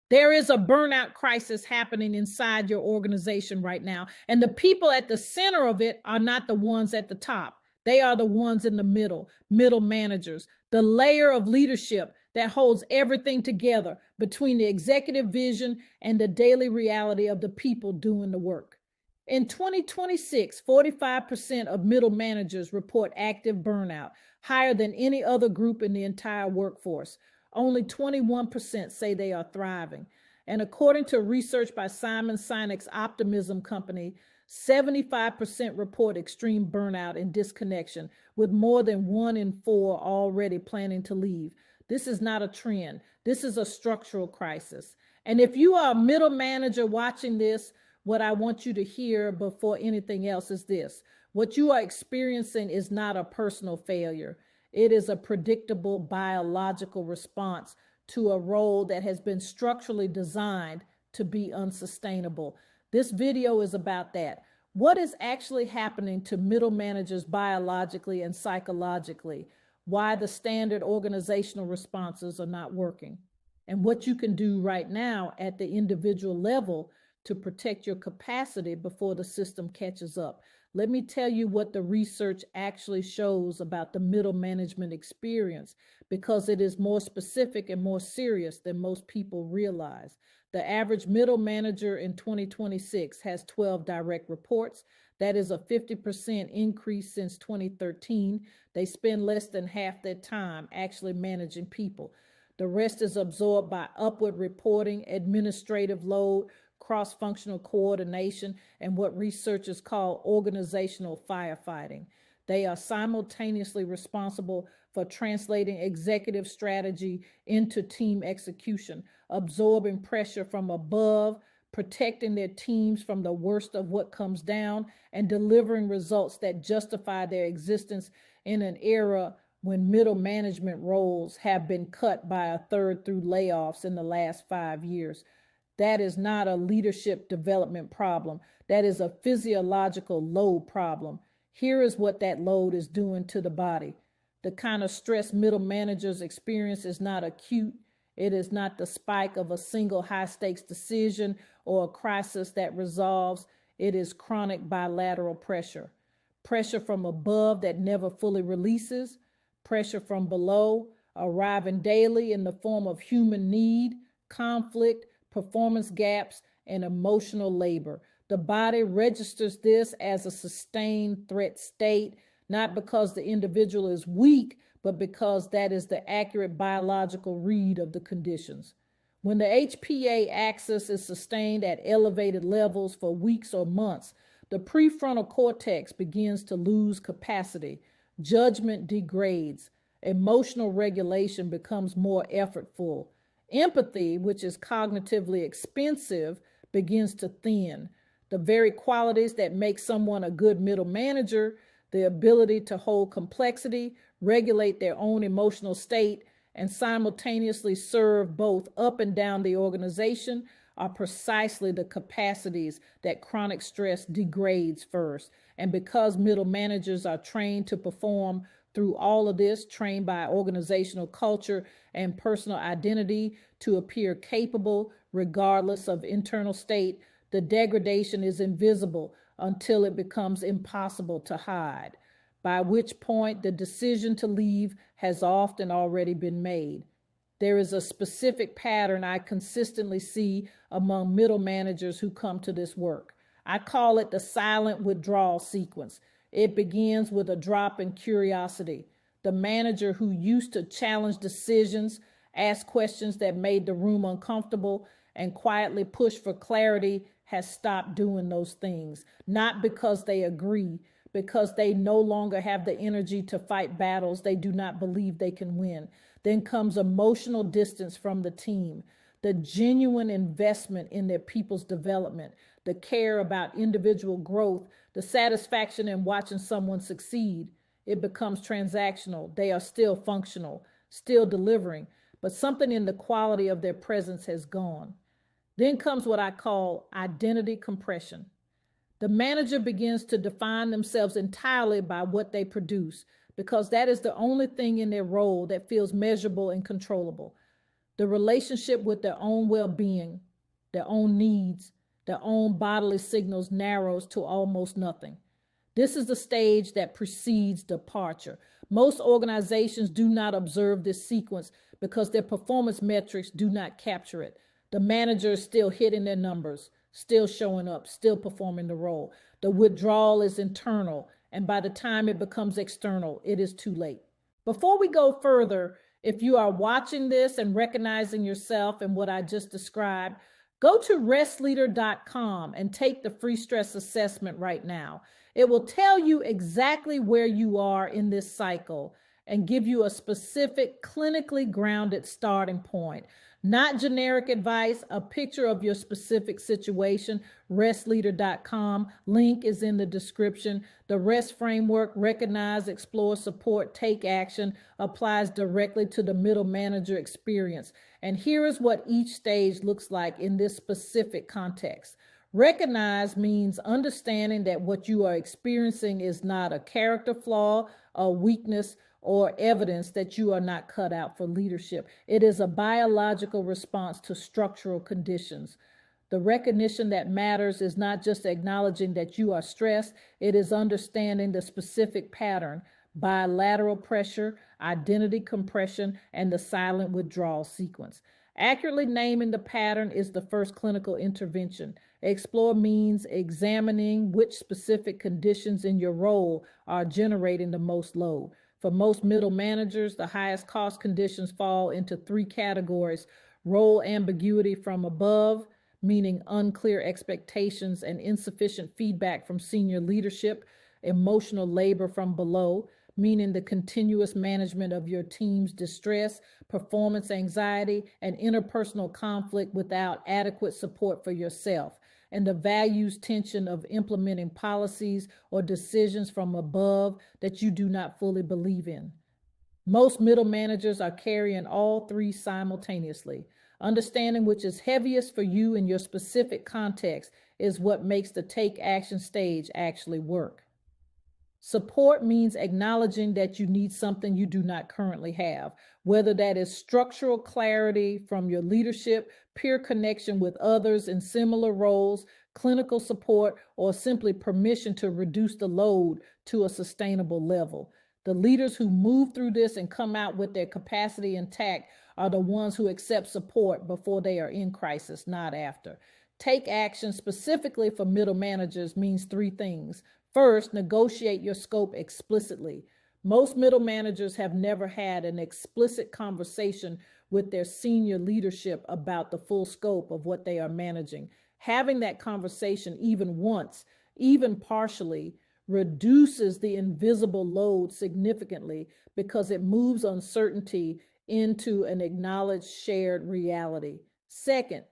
There is a burnout crisis happening inside your organization right now. And the people at the center of it are not the ones at the top. They are the ones in the middle managers, the layer of leadership that holds everything together between the executive vision and the daily reality of the people doing the work. In 2026, 45% of middle managers report active burnout, higher than any other group in the entire workforce. Only 21% say they are thriving. And according to research by Simon Sinek's Optimism Company, 75% report extreme burnout and disconnection, with more than 1 in 4 already planning to leave. This is not a trend. This is a structural crisis. And if you are a middle manager watching this, what I want you to hear before anything else is this. What you are experiencing is not a personal failure. It is a predictable biological response to a role that has been structurally designed to be unsustainable. This video is about that. What is actually happening to middle managers biologically and psychologically? Why the standard organizational responses are not working, and what you can do right now at the individual level to protect your capacity before the system catches up. Let me tell you what the research actually shows about the middle management experience, because it is more specific and more serious than most people realize. The average middle manager in 2026 has 12 direct reports. That is a 50% increase since 2013. They spend less than half their time actually managing people. The rest is absorbed by upward reporting, administrative load, cross-functional coordination, and what researchers call organizational firefighting. They are simultaneously responsible for translating executive strategy into team execution, absorbing pressure from above, protecting their teams from the worst of what comes down, and delivering results that justify their existence in an era when middle management roles have been cut by a third through layoffs in the last 5 years. That is not a leadership development problem. That is a physiological load problem. Here is what that load is doing to the body. The kind of stress middle managers experience is not acute. It is not the spike of a single high-stakes decision or a crisis that resolves. It is chronic bilateral pressure. Pressure from above that never fully releases. Pressure from below, arriving daily in the form of human need, conflict, performance gaps, and emotional labor. The body registers this as a sustained threat state, not because the individual is weak, but because that is the accurate biological read of the conditions. When the HPA axis is sustained at elevated levels for weeks or months, the prefrontal cortex begins to lose capacity. Judgment degrades. Emotional regulation becomes more effortful. Empathy, which is cognitively expensive, begins to thin. The very qualities that make someone a good middle manager, the ability to hold complexity, regulate their own emotional state, and simultaneously serve both up and down the organization, are precisely the capacities that chronic stress degrades first. And because middle managers are trained to perform through all of this, trained by organizational culture and personal identity to appear capable regardless of internal state, the degradation is invisible until it becomes impossible to hide, by which point the decision to leave has often already been made. There is a specific pattern I consistently see among middle managers who come to this work. I call it the silent withdrawal sequence. It begins with a drop in curiosity. The manager who used to challenge decisions, ask questions that made the room uncomfortable, and quietly push for clarity has stopped doing those things. Not because they agree, because they no longer have the energy to fight battles they do not believe they can win. Then comes emotional distance from the team, the genuine investment in their people's development, the care about individual growth, the satisfaction in watching someone succeed. It becomes transactional. They are still functional, still delivering, but something in the quality of their presence has gone. Then comes what I call identity compression. The manager begins to define themselves entirely by what they produce, because that is the only thing in their role that feels measurable and controllable. The relationship with their own well-being, their own needs, their own bodily signals narrows to almost nothing. This is the stage that precedes departure. Most organizations do not observe this sequence because their performance metrics do not capture it. The manager is still hitting their numbers, still showing up, still performing the role. The withdrawal is internal, and by the time it becomes external, it is too late. Before we go further, if you are watching this and recognizing yourself in what I just described, go to restleader.com and take the free stress assessment right now. It will tell you exactly where you are in this cycle and give you a specific, clinically grounded starting point. Not generic advice, a picture of your specific situation. Restleader.com. Link is in the description. The REST framework, recognize, explore, support, take action, applies directly to the middle manager experience. And here is what each stage looks like in this specific context. Recognize means understanding that what you are experiencing is not a character flaw, a weakness, or evidence that you are not cut out for leadership. It is a biological response to structural conditions. The recognition that matters is not just acknowledging that you are stressed, it is understanding the specific pattern, bilateral pressure, identity compression, and the silent withdrawal sequence. Accurately naming the pattern is the first clinical intervention. Explore means examining which specific conditions in your role are generating the most load. For most middle managers, the highest cost conditions fall into 3 categories: role ambiguity from above, meaning unclear expectations and insufficient feedback from senior leadership; emotional labor from below, meaning the continuous management of your team's distress, performance anxiety, and interpersonal conflict without adequate support for yourself; and the values tension of implementing policies or decisions from above that you do not fully believe in. Most middle managers are carrying all 3 simultaneously. Understanding which is heaviest for you in your specific context is what makes the take action stage actually work. Support means acknowledging that you need something you do not currently have, whether that is structural clarity from your leadership, peer connection with others in similar roles, clinical support, or simply permission to reduce the load to a sustainable level. The leaders who move through this and come out with their capacity intact are the ones who accept support before they are in crisis, not after. Take action specifically for middle managers means 3 things. First, negotiate your scope explicitly. Most middle managers have never had an explicit conversation with their senior leadership about the full scope of what they are managing. Having that conversation even once, even partially, reduces the invisible load significantly because it moves uncertainty into an acknowledged shared reality. Second,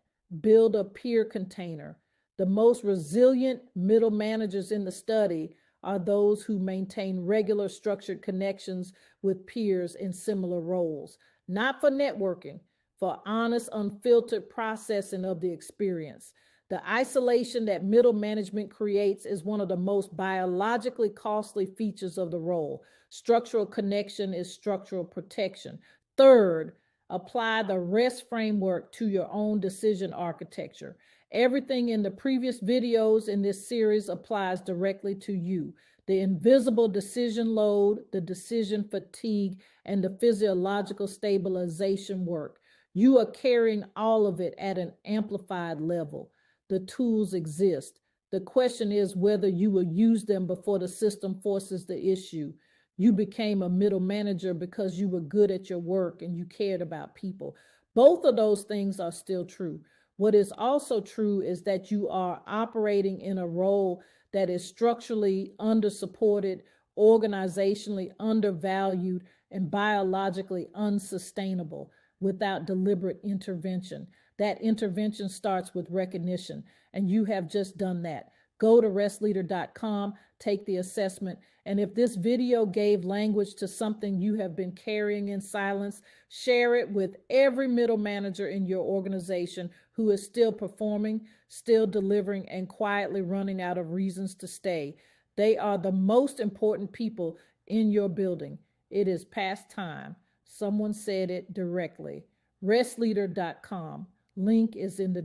build a peer container. The most resilient middle managers in the study are those who maintain regular structured connections with peers in similar roles, not for networking, for honest, unfiltered processing of the experience. The isolation that middle management creates is one of the most biologically costly features of the role. Structural connection is structural protection. Third, apply the REST framework to your own decision architecture. Everything in the previous videos in this series applies directly to you. The invisible decision load, the decision fatigue, and the physiological stabilization work. You are carrying all of it at an amplified level. The tools exist. The question is whether you will use them before the system forces the issue. You became a middle manager because you were good at your work and you cared about people. Both of those things are still true. What is also true is that you are operating in a role that is structurally undersupported, organizationally undervalued, and biologically unsustainable without deliberate intervention. That intervention starts with recognition, and you have just done that. Go to restleader.com, take the assessment, and if this video gave language to something you have been carrying in silence, share it with every middle manager in your organization who is still performing, still delivering, and quietly running out of reasons to stay. They are the most important people in your building. It is past time. Someone said it directly. restleader.com. Link is in the